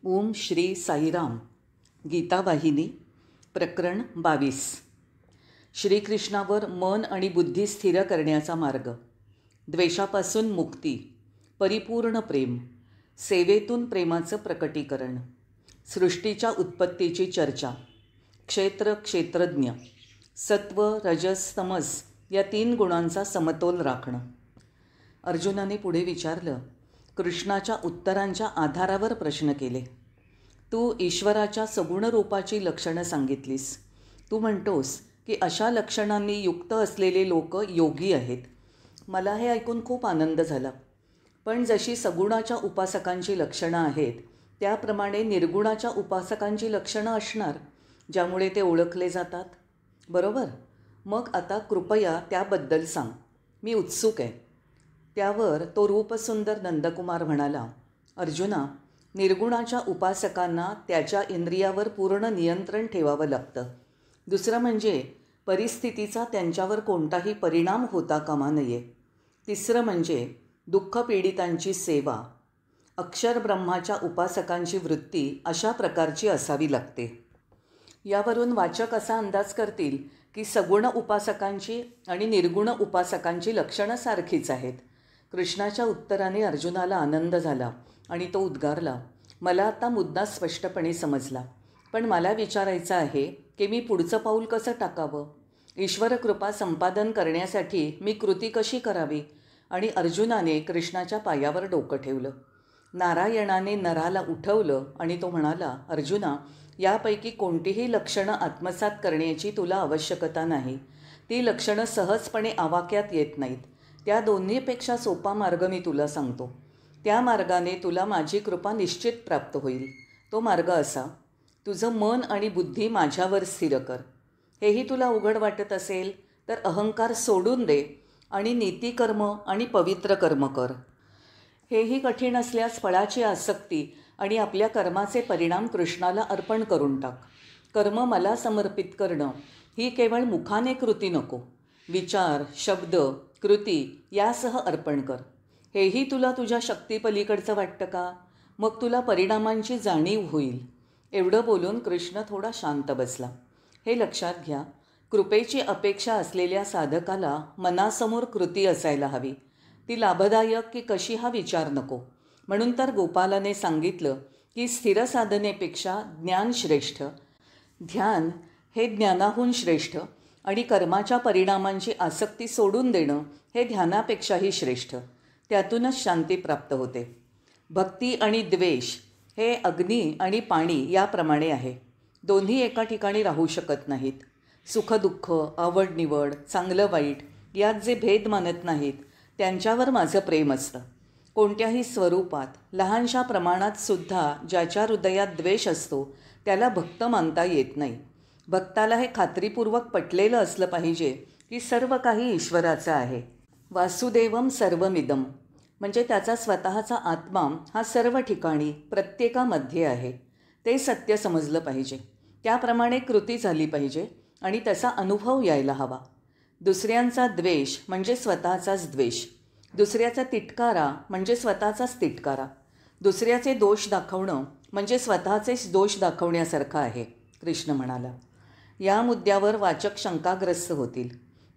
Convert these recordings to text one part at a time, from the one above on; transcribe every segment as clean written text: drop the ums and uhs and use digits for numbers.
ओम श्री साईराम. गीतावाहिनी प्रकरण 22. श्रीकृष्णावर मन आणि बुद्धी स्थिर करण्याचा मार्ग. द्वेषापासून मुक्ती. परिपूर्ण प्रेम. सेवेतून प्रेमाचं प्रकटीकरण. सृष्टीच्या उत्पत्तीची चर्चा. क्षेत्र क्षेत्रज्ञ. सत्व रजस तमस या 3 गुणांचा समतोल राखणं. अर्जुनाने पुढे विचारलं. कृष्णाच्या उत्तरांच्या आधारावर प्रश्न केले. तू ईश्वराच्या सगुण रूपाची लक्षणं सांगितलीस. तू म्हणतोस की अशा लक्षणांनी युक्त असलेले लोक योगी आहेत. मला हे ऐकून खूप आनंद झाला. पण जशी सगुणाच्या उपासकांची लक्षणं आहेत त्याप्रमाणे निर्गुणाच्या उपासकांची लक्षणं असणार, ज्यामुळे ते ओळखले जातात. बरोबर? मग आता कृपया त्याबद्दल सांग. मी उत्सुक आहे. त्यावर तो रूपसुंदर नंदकुमार म्हणाला, अर्जुना, निर्गुणाच्या उपासकांना त्याच्या इंद्रियावर पूर्ण नियंत्रण ठेवावं लागतं. दुसरं म्हणजे परिस्थितीचा त्यांच्यावर कोणताही परिणाम होता कामा नये. तिसरं म्हणजे दुःखपीडितांची सेवा. अक्षर ब्रह्माच्या उपासकांची वृत्ती अशा प्रकारची असावी लागते. यावरून वाचक असा अंदाज करतील की सगुण उपासकांची आणि निर्गुण उपासकांची लक्षणं सारखीच आहेत. कृष्णाच्या उत्तराने अर्जुनाला आनंद झाला आणि तो उद्गारला, मला आता मुद्दा स्पष्टपणे समजला. पण मला विचारायचं आहे की मी पुढचं पाऊल कसं टाकावं? ईश्वरकृपा संपादन करण्यासाठी मी कृती कशी करावी? आणि अर्जुनाने कृष्णाच्या पायावर डोकं ठेवलं. नारायणाने नराला उठवलं आणि तो म्हणाला, अर्जुना, यापैकी कोणतीही लक्षणं आत्मसात करण्याची तुला आवश्यकता नाही. ती लक्षणं सहजपणे आवाक्यात येत नाहीत. त्या दोन्हीपेक्षा सोपा मार्ग मी तुला सांगतो. त्या मार्गाने तुला माझी कृपा निश्चित प्राप्त होईल. तो मार्ग असा, तुझं मन आणि बुद्धी माझ्यावर स्थिर कर. हेही तुला उघड वाटत असेल तर अहंकार सोडून दे आणि नीतिकर्म आणि पवित्र कर्म कर. हेही कठीण असल्यास फळाची आसक्ती आणि आपल्या कर्माचे परिणाम कृष्णाला अर्पण करून टाक. कर्म मला समर्पित करणं ही केवळ मुखाने कृती नको, विचार, शब्द, कृती यासह अर्पण कर. हेही तुला तुझ्या शक्तीपलीकडचं वाटतं का? मग तुला परिणामांची जाणीव होईल. एवढं बोलून कृष्ण थोडा शांत बसला. हे लक्षात घ्या, कृपेची अपेक्षा असलेल्या साधकाला मनासमोर कृती असायला हवी. ती लाभदायक की कशी हा विचार नको. म्हणून तर गोपालाने सांगितलं की स्थिर साधनेपेक्षा ज्ञान श्रेष्ठ, ध्यान हे ज्ञानाहून श्रेष्ठ आणि कर्माच्या परिणामांची आसक्ती सोडून देणं हे ध्यानापेक्षाही श्रेष्ठ. त्यातूनच शांती प्राप्त होते. भक्ती आणि द्वेष हे अग्नी आणि पाणी याप्रमाणे आहे. दोन्ही एका ठिकाणी राहू शकत नाहीत. सुखदुःख, आवड निवड, चांगलं वाईट यात जे भेद मानत नाहीत त्यांच्यावर माझं प्रेम असतं. कोणत्याही स्वरूपात, लहानशा प्रमाणात सुद्धा ज्याच्या हृदयात द्वेष असतो त्याला भक्त मानता येत नाही. भक्ताला हे खात्रीपूर्वक पटलेलं असलं पाहिजे की सर्व काही ईश्वराचं आहे. वासुदेवम सर्वमिदम म्हणजे त्याचा स्वतःचा आत्मा हा सर्व ठिकाणी प्रत्येकामध्ये आहे. ते सत्य समजलं पाहिजे. त्याप्रमाणे कृती झाली पाहिजे आणि त्याचा अनुभव यायला हवा. दुसऱ्यांचा द्वेष म्हणजे स्वतःचाच द्वेष. दुसऱ्याचा तिटकारा म्हणजे स्वतःचाच तिटकारा. दुसऱ्याचे दोष दाखवणं म्हणजे स्वतःचेच दोष दाखवण्यासारखं आहे, कृष्ण म्हणाला. या मुद्द्यावर वाचक शंकाग्रस्त होतील.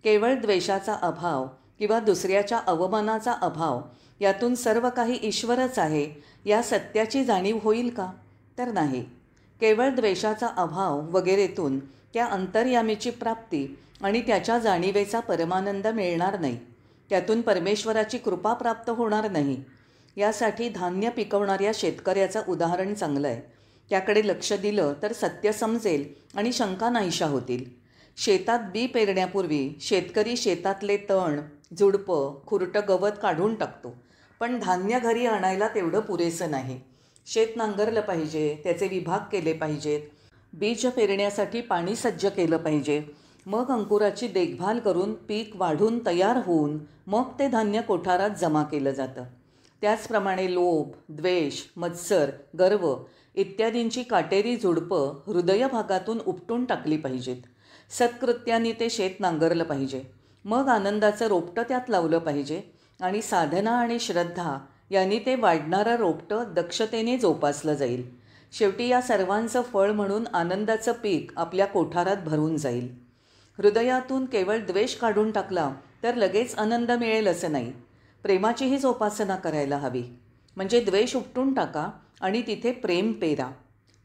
केवळ द्वेषाचा अभाव किंवा दुसऱ्याच्या अवमानाचा अभाव यातून सर्व काही ईश्वरच आहे या सत्याची जाणीव होईल का? तर नाही. केवळ द्वेषाचा अभाव वगैरेतून त्या अंतर्यामीची प्राप्ती आणि त्याच्या जाणीवेचा परमानंद मिळणार नाही. त्यातून परमेश्वराची कृपा प्राप्त होणार नाही. यासाठी धान्य पिकवणाऱ्या शेतकऱ्याचं उदाहरण चांगलं आहे. त्याकडे लक्ष दिलं तर सत्य समजेल आणि शंका नाहीशा होतील. शेतात बी पेरण्यापूर्वी शेतकरी शेतातले तण, झुडपं, खुरटं गवत काढून टाकतो. पण धान्य घरी आणायला तेवढं पुरेसं नाही. शेत नांगरलं पाहिजे, त्याचे विभाग केले पाहिजेत, बीज पेरण्यासाठी पाणी सज्ज केलं पाहिजे. मग अंकुराची देखभाल करून पीक वाढून तयार होऊन मग ते धान्य कोठारात जमा केलं जातं. त्याचप्रमाणे लोभ, द्वेष, मत्सर, गर्व इत्यादींची काटेरी झुडपं हृदय भागातून उपटून टाकली पाहिजेत. सत्कृत्याने ते शेत नांगरलं पाहिजे. मग आनंदाचं रोपटं त्यात लावलं पाहिजे आणि साधना आणि श्रद्धा यांनी ते वाढणारं रोपटं दक्षतेने जोपासलं जाईल. शेवटी या सर्वांचं फळ म्हणून आनंदाचं पीक आपल्या कोठारात भरून जाईल. हृदयातून केवळ द्वेष काढून टाकला तर लगेच आनंद मिळेल असं नाही. प्रेमाचीही जोपासना करायला हवी. म्हणजे द्वेष उपटून टाका आणि तिथे प्रेम पेरा.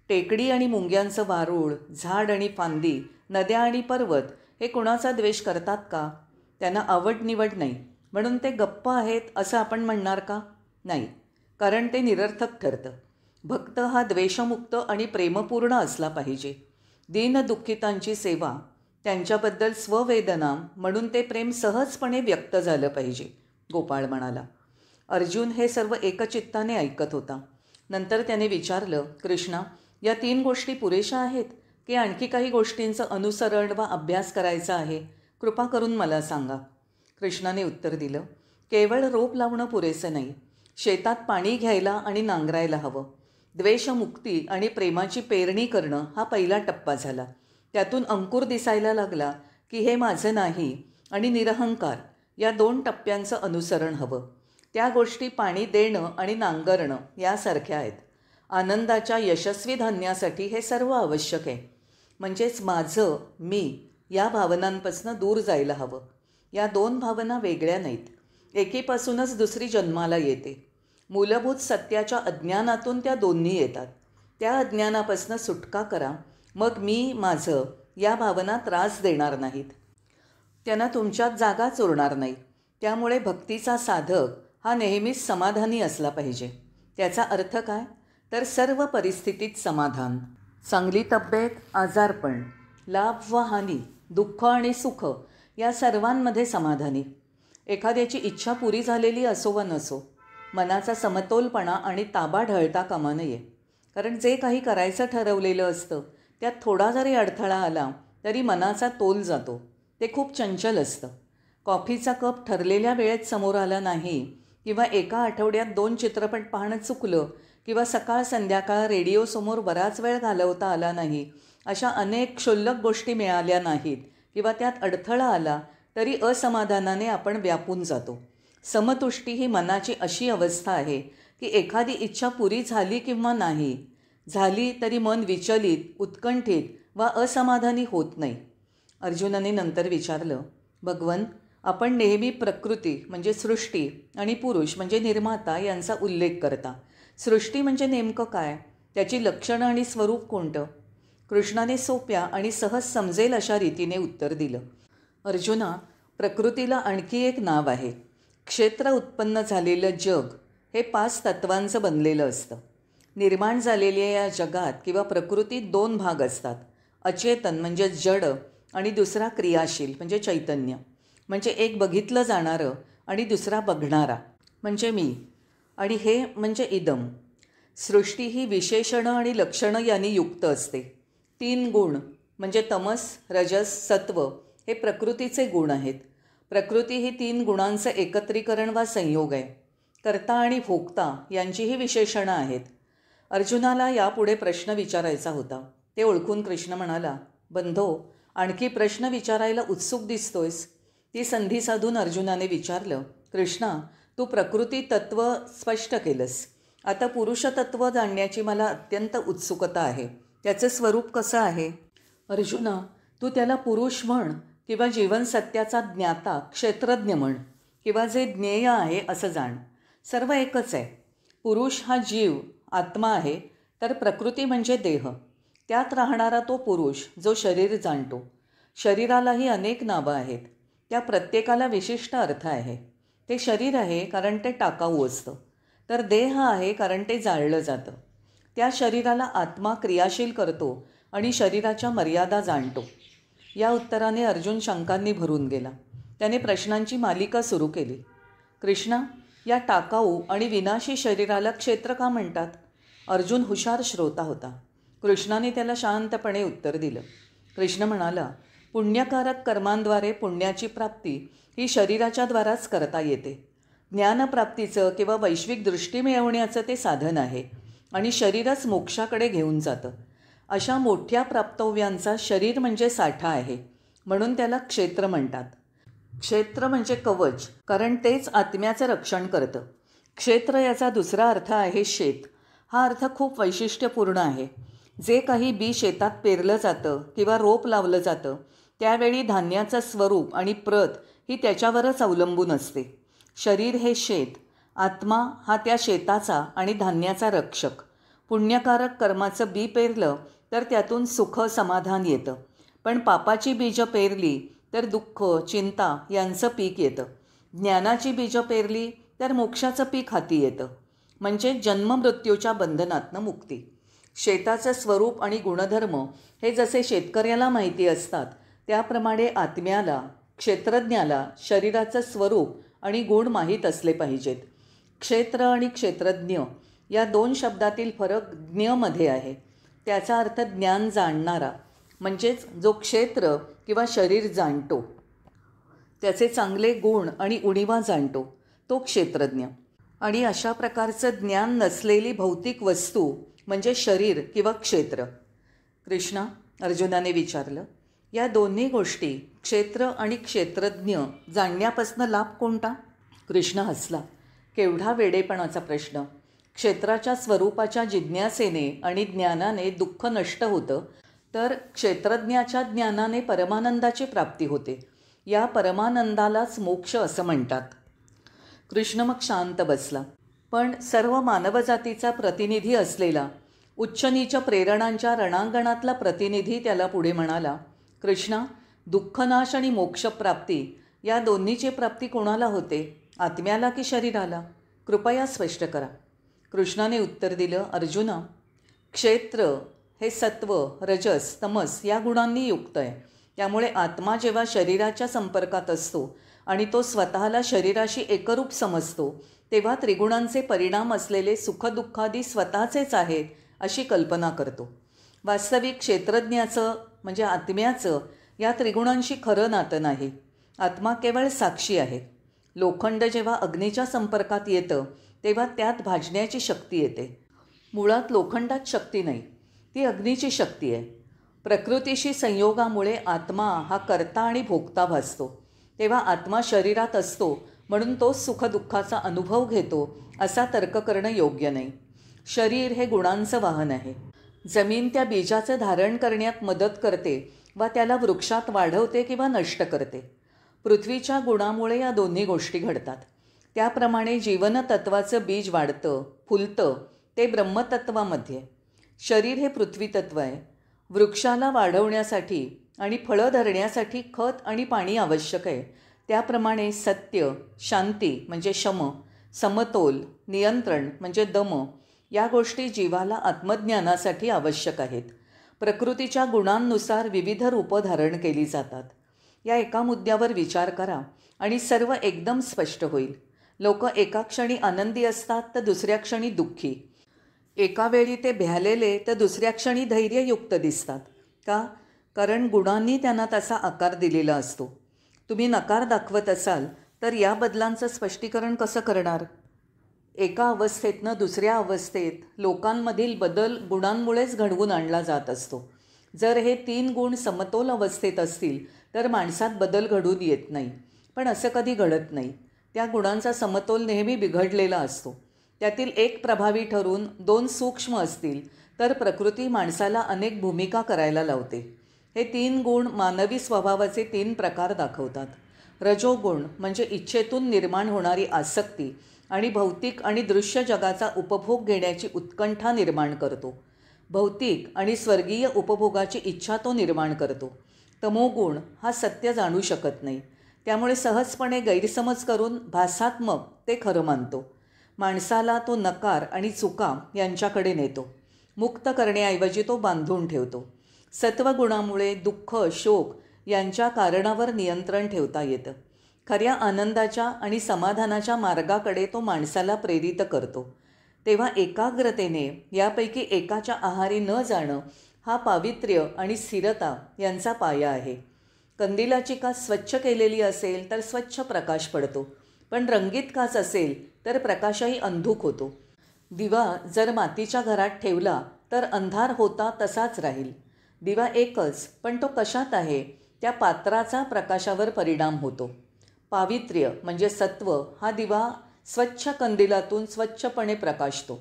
टेकडी आणि मुंग्यांचं वारूळ, झाड आणि फांदी, नद्या आणि पर्वत हे कुणाचा द्वेष करतात का? त्यांना आवड निवड नाही म्हणून ते गप्प आहेत असं आपण म्हणणार का? नाही, कारण ते निरर्थक ठरतं. भक्त हा द्वेषमुक्त आणि प्रेमपूर्ण असला पाहिजे. दीनदुःखितांची सेवा, त्यांच्याबद्दल स्ववेदना म्हणून ते प्रेम सहजपणे व्यक्त झालं पाहिजे. गोपाळ म्हणाला. अर्जुन हे सर्व एकचित्ताने ऐकत होता. नंतर त्याने विचारलं, कृष्णा, या 3 गोष्टी पुरेशा आहेत की आणखी काही गोष्टींचं अनुसरण वा अभ्यास करायचा आहे? कृपा करून मला सांगा. कृष्णाने उत्तर दिलं, केवळ रोप लावणं पुरेसं नाही. शेतात पाणी घ्यायला आणि नांगरायला हवं. द्वेषमुक्ती आणि प्रेमाची पेरणी करणं हा पहिला टप्पा झाला. त्यातून अंकुर दिसायला लागला की हे माझं नाही आणि निरहंकार या 2 टप्प्यांचं अनुसरण हवं. त्या गोष्टी पाणी देणं आणि नांगरणं यासारख्या आहेत. आनंदाच्या यशस्वी धान्यासाठी हे सर्व आवश्यक आहे. म्हणजेच माझं, मी या भावनांपासून दूर जायला हवं. या 2 भावना वेगळ्या नाहीत. एकीपासूनच दुसरी जन्माला येते. मूलभूत सत्याच्या अज्ञानातून त्या दोन्ही येतात. त्या अज्ञानापासून सुटका करा, मग मी, माझं या भावना त्रास देणार नाहीत. त्यांना तुमच्यात जागाच उरणार नाही. त्यामुळे भक्तीचा साधक हा नेहमीच समाधानी असला पाहिजे. त्याचा अर्थ काय? तर सर्व परिस्थितीत समाधान, चांगली तब्येत, आजारपण, लाभ व हानी, दुःख आणि सुख या सर्वांमध्ये समाधानी. एखाद्याची इच्छा पुरी झालेली असो वा नसो, मनाचा समतोलपणा आणि ताबा ढळता कामा नये. कारण जे काही करायचं ठरवलेलं असतं त्यात थोडा जरी अडथळा आला तरी मनाचा तोल जातो. ते खूप चंचल असतं. कॉफीचा कप ठरलेल्या वेळेत समोर आला नाही किंवा एका आठवड्यात 2 चित्रपट पाहणं चुकलं किंवा सकाळ संध्याकाळ रेडिओसमोर बराच वेळ घालवता आला नाही, अशा अनेक क्षुल्लक गोष्टी मिळाल्या नाहीत किंवा त्यात अडथळा आला तरी असमाधानाने आपण व्यापून जातो. समतुष्टी ही मनाची अशी अवस्था आहे की एखादी इच्छा पुरी झाली किंवा नाही झाली तरी मन विचलित, उत्कंठित वा असमाधानी होत नाही. अर्जुनाने नंतर विचारलं, भगवन, आपण नेहमी प्रकृती म्हणजे सृष्टी आणि पुरुष म्हणजे निर्माता यांचा उल्लेख करता. सृष्टी म्हणजे नेमकं काय? त्याची लक्षणं आणि स्वरूप कोणतं? कृष्णाने सोप्या आणि सहज समजेल अशा रीतीने उत्तर दिलं. अर्जुना, प्रकृतीला आणखी एक नाव आहे. क्षेत्र उत्पन्न झालेलं जग हे 5 तत्वांचं बनलेलं असतं. निर्माण झालेल्या या जगात किंवा प्रकृतीत 2 भाग असतात. अचेतन म्हणजे जड आणि दुसरा क्रियाशील म्हणजे चैतन्य. म्हणजे एक बघितलं जाणारं आणि दुसरा बघणारा म्हणजे मी, आणि हे म्हणजे इदम. सृष्टी ही विशेषणं आणि लक्षणं यांनी युक्त असते. 3 गुण म्हणजे तमस, रजस, सत्व हे प्रकृतीचे गुण आहेत. प्रकृती ही 3 गुणांचं एकत्रीकरण वा संयोग आहे. कर्ता आणि भोक्ता यांचीही विशेषणं आहेत. अर्जुनाला यापुढे प्रश्न विचारायचा होता. ते ओळखून कृष्ण म्हणाला, बंधो, आणखी प्रश्न विचारायला उत्सुक दिसतोयस. ती संधी साधून अर्जुनाने विचारलं, कृष्णा, तू प्रकृती तत्त्व स्पष्ट केलंस. आता पुरुषतत्त्व जाणण्याची मला अत्यंत उत्सुकता आहे. त्याचं स्वरूप कसं आहे? अर्जुना, तू त्याला पुरुष म्हण किंवा जीवन सत्याचा ज्ञाता, क्षेत्रज्ञ म्हण किंवा जे ज्ञेय आहे असं जाण. सर्व एकच आहे. पुरुष हा जीव, आत्मा आहे, तर प्रकृती म्हणजे देह. त्यात राहणारा तो पुरुष जो शरीर जाणतो. शरीरालाही अनेक नावं आहेत. त्या प्रत्येकाला विशिष्ट अर्थ आहे. ते शरीर आहे कारण ते टाकाऊ असतं, तर देह आहे कारण ते जाळलं जातं. त्या शरीराला आत्मा क्रियाशील करतो आणि शरीराच्या मर्यादा जाणतो. या उत्तराने अर्जुन शंकांनी भरून गेला. त्याने प्रश्नांची मालिका सुरू केली. कृष्णा, या टाकाऊ आणि विनाशी शरीराला क्षेत्र का म्हणतात? अर्जुन हुशार श्रोता होता. कृष्णाने त्याला शांतपणे उत्तर दिलं. कृष्ण म्हणाला, पुण्यकारक कर्मांद्वारे पुण्याची प्राप्ती ही शरीराच्या द्वाराच करता येते. ज्ञानप्राप्तीचं किंवा वैश्विक दृष्टी मिळवण्याचं ते साधन आहे आणि शरीरच मोक्षाकडे घेऊन जातं. अशा मोठ्या प्राप्तव्यांचा शरीर म्हणजे साठा आहे, म्हणून त्याला क्षेत्र म्हणतात. क्षेत्र म्हणजे कवच, कारण तेच आत्म्याचं रक्षण करतं. क्षेत्र याचा दुसरा अर्थ आहे शेत. हा अर्थ खूप वैशिष्ट्यपूर्ण आहे. जे काही बी शेतात पेरलं जातं किंवा रोप लावलं जातं त्यावेळी धान्याचं स्वरूप आणि प्रत ही त्याच्यावरच अवलंबून असते. शरीर हे शेत, आत्मा हा त्या शेताचा आणि धान्याचा रक्षक. पुण्यकारक कर्माचं बी पेरलं तर त्यातून सुख समाधान येतं, पण पापाची बीजं पेरली तर दुःख चिंता यांचं पीक येतं. ज्ञानाची बीजं पेरली तर मोक्षाचं पीक हाती येतं, म्हणजे जन्ममृत्यूच्या बंधनातनं मुक्ती. शेताचं स्वरूप आणि गुणधर्म हे जसे शेतकऱ्याला माहिती असतात त्याप्रमाणे आत्म्याला, क्षेत्रज्ञाला शरीराचं स्वरूप आणि गुण माहीत असले पाहिजेत. क्षेत्र आणि क्षेत्रज्ञ या दोन शब्दातील फरक ज्ञमध्ये आहे. त्याचा अर्थ ज्ञान जाणणारा, म्हणजेच जो क्षेत्र किंवा शरीर जाणतो, त्याचे चांगले गुण आणि उणिवा जाणतो, तो क्षेत्रज्ञ. आणि अशा प्रकारचं ज्ञान नसलेली भौतिक वस्तू म्हणजे शरीर किंवा क्षेत्र. कृष्णा, अर्जुनाने विचारलं, या दोन्ही गोष्टी क्षेत्र आणि क्षेत्रज्ञ जाणण्यापासून लाभ कोणता? कृष्ण हसला. केवढा वेडेपणाचा प्रश्न. क्षेत्राच्या स्वरूपाच्या जिज्ञासेने आणि ज्ञानाने दुःख नष्ट होतं, तर क्षेत्रज्ञाच्या ज्ञानाने परमानंदाची प्राप्ती होते. या परमानंदालाच मोक्ष असं म्हणतात. कृष्ण मग शांत बसला. पण सर्व मानवजातीचा प्रतिनिधी असलेला उच्च नीच प्रेरणांच्या रणांगणातला प्रतिनिधी त्याला पुढे म्हणाला, कृष्णा, दुःखनाश आणि मोक्षप्राप्ती या दोन्हीची प्राप्ती कोणाला होते, आत्म्याला की शरीराला? कृपया स्पष्ट करा. कृष्णाने उत्तर दिलं, अर्जुना, क्षेत्र हे सत्व, रजस, तमस या गुणांनी युक्त आहे. त्यामुळे आत्मा जेव्हा शरीराच्या संपर्कात असतो आणि तो स्वतःला शरीराशी एकरूप समजतो तेव्हा त्रिगुणांचे परिणाम असलेले सुखदुःखादी स्वतःचेच आहेत अशी कल्पना करतो. वास्तविक क्षेत्रज्ञाचं म्हणजे आत्म्याचं या त्रिगुणांशी खरं नातं नाही. आत्मा केवळ साक्षी आहे. लोखंड जेव्हा अग्नीच्या संपर्कात येतं तेव्हा त्यात भाजण्याची शक्ती येते. मुळात लोखंडात शक्ती नाही, ती अग्नीची शक्ती आहे. प्रकृतीशी संयोगामुळे आत्मा हा कर्ता आणि भोगता भासतो. तेव्हा आत्मा शरीरात असतो म्हणून तो सुखदुःखाचा अनुभव घेतो असा तर्क करणं योग्य नाही. शरीर हे गुणांचं वाहन आहे. जमीन त्या बीजाचं धारण करण्यात मदत करते वा त्याला वृक्षात वाढवते किंवा नष्ट करते. पृथ्वीच्या गुणामुळे या दोन्ही गोष्टी घडतात. त्याप्रमाणे जीवनतत्वाचं बीज वाढतं, फुलतं ते ब्रह्मतत्वामध्ये. शरीर हे पृथ्वीतत्व आहे. वृक्षाला वाढवण्यासाठी आणि फळं धरण्यासाठी खत आणि पाणी आवश्यक आहे. त्याप्रमाणे सत्य, शांती म्हणजे शम, समतोल, नियंत्रण म्हणजे दम या गोष्टी जीवाला आत्मज्ञानासाठी आवश्यक आहेत. प्रकृतीच्या गुणांनुसार विविध रूपं धारण केली जातात. या एका मुद्द्यावर विचार करा आणि सर्व एकदम स्पष्ट होईल. लोक एका क्षणी आनंदी असतात तर दुसऱ्या क्षणी दुःखी. एका वेळी ते भ्यालेले तर दुसऱ्या क्षणी धैर्ययुक्त दिसतात. का? कारण गुणांनी त्यांना तसा आकार दिलेला असतो. तुम्ही नकार दाखवत असाल तर या बदलांचं स्पष्टीकरण कसं करणार? एका अवस्थेतनं दुसऱ्या अवस्थेत लोकांमधील बदल गुणांमुळेच घडवून आणला जात असतो. जर हे 3 गुण समतोल अवस्थेत असतील तर माणसात बदल घडून येत नाही. पण असं कधी घडत नाही. त्या गुणांचा समतोल नेहमी बिघडलेला असतो. त्यातील एक प्रभावी ठरून 2 सूक्ष्म असतील तर प्रकृती माणसाला अनेक भूमिका करायला लावते. हे 3 गुण मानवी स्वभावाचे 3 प्रकार दाखवतात. रजोगुण म्हणजे इच्छेतून निर्माण होणारी आसक्ती आणि भौतिक आणि दृश्य जगाचा उपभोग घेण्याची उत्कंठा निर्माण करतो. भौतिक आणि स्वर्गीय उपभोगाची इच्छा तो निर्माण करतो. तमोगुण हा सत्य जाणू शकत नाही. त्यामुळे सहजपणे गैरसमज करून भासात्मक ते खरं मानतो. माणसाला तो नकार आणि चुका यांच्याकडे नेतो. मुक्त करण्याऐवजी तो बांधून ठेवतो. सत्वगुणामुळे दुःख, शोक यांच्या कारणावर नियंत्रण ठेवता येतं. खऱ्या आनंदाच्या आणि समाधानाच्या मार्गाकडे तो माणसाला प्रेरित करतो. तेव्हा एकाग्रतेने यापैकी एकाच्या आहारी न जाणं हा पावित्र्य आणि स्थिरता यांचा पाया आहे. कंदिलाची काच स्वच्छ केलेली असेल तर स्वच्छ प्रकाश पडतो, पण रंगीत काच असेल तर प्रकाशही अंधुक होतो. दिवा जर मातीच्या घरात ठेवला तर अंधार होता तसाच राहील. दिवा एकच, पण तो कशात आहे त्या पात्राचा प्रकाशावर परिणाम होतो. पावित्र्य म्हणजे सत्व हा दिवा स्वच्छ कंदिलातून स्वच्छपणे प्रकाशतो.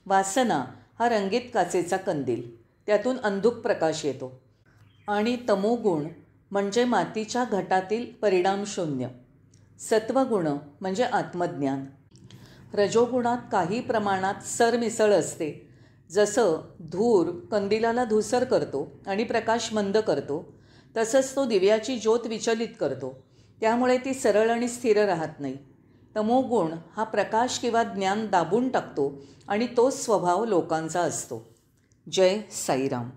वासना हा रंगीत काचेचा कंदील, त्यातून अंधुक प्रकाश येतो. आणि तमोगुण म्हणजे मातीच्या घटातील परिणाम शून्य. सत्वगुण म्हणजे आत्मज्ञान. रजोगुणात काही प्रमाणात सरमिसळ असते. जसं धूर कंदिलाला धूसर करतो आणि प्रकाश मंद करतो, तसंच तो दिव्याची ज्योत विचलित करतो. त्यामुळे ती सरळ आणि स्थिर राहत नाही. तमोगुण हा प्रकाश किंवा ज्ञान दाबून टाकतो आणि तोच स्वभाव लोकांचा असतो. जय साईराम.